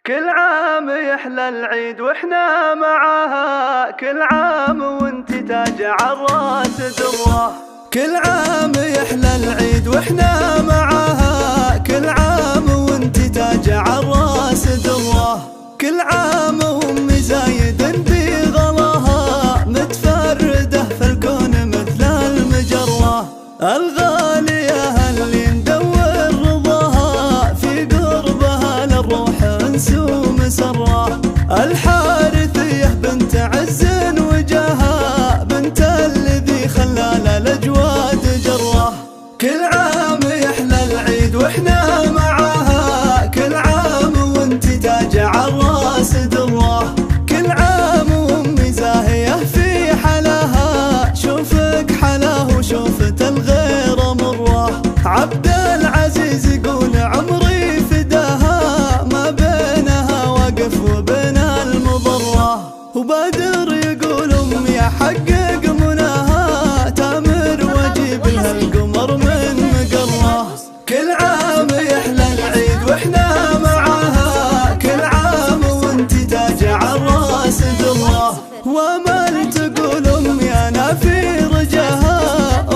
كل عام يحلى العيد واحنا معاها، كل عام وانت تاج عالراس دره. كل عام يحلى العيد واحنا معاها، كل عام وانت تاج عالراس دره. كل عام وامي زايد بغلاها، متفردة في الكون مثل المجرة. الغالية اللي ندور رضاها، في قربها للروح انس ومسرة. الحارثية بنت عز وجاها، بنت الذي خلى للأجواد جره. كل عام يحلى العيد واحنا معاها، كل عام وانت تاج عالراس دره. كل عام وامي زاهية في حلاها، شوفك حلاه وشوفت الغير مره. عبد العزيز يقول عمري فداها، ما بينها واقف وبين المضره. وبدر يقول امي احقق مناها، تامر واجيب لها القمر من مقره. كل عام يحلى العيد واحنا معاها، كل عام وانت تاج عالراس دره. وامل تقول امي انا في رجاها،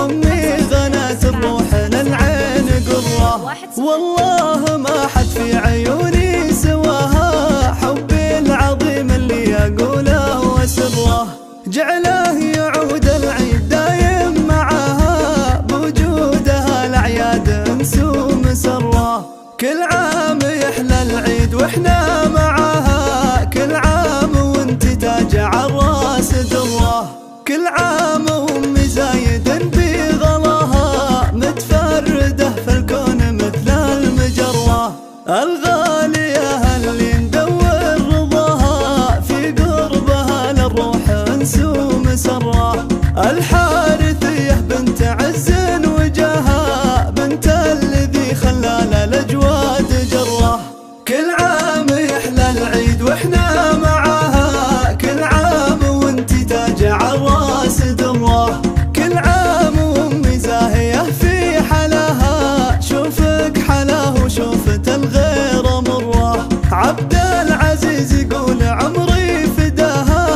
امي غنت الروح للعين قره. والله ما حد في عيوني سواها، حبي العظيم اللي اقوله واسره. جعله يعود العيد دايم معاها، بوجودها الاعياد انس ومسره. كل عام يحلى العيد واحنا معاها، كل عام وانت تاج عالراس دره. كل عام وامي زايد بغلاها، متفردة في الكون مثل المجرة. الغالية اللي ندور رضاها، في قربها للروح انس ومسرة. الحارثية بنت عز وجاها، بنت الذي خلى للأجواد جره. كل عام يحلى العيد واحنا معاها، كل عام وانت تاج عالراس دره. كل عام وامي زاهية في حلاها، شوفك حلاه وشوفت الغير مره. عبد العزيز يقول عمري فداها،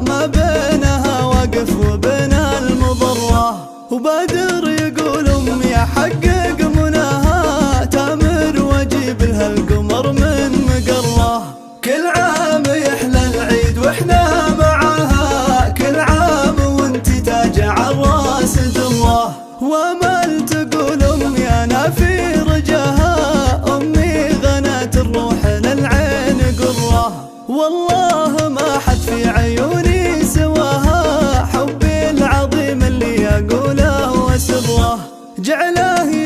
ما بينها واقف وبين المضره. وبدر يقول امي احقق مناها، تامر واجيب لها القمر من مقره. كل عام يحلى العيد واحنا معاها، كل عام وانت تاج عالراس دره. وامل تقول امي انا في رجاها، امي غنت الروح للعين قره. والله ما حد في عيوني سواها، حبي العظيم اللي اقوله واسره. جعله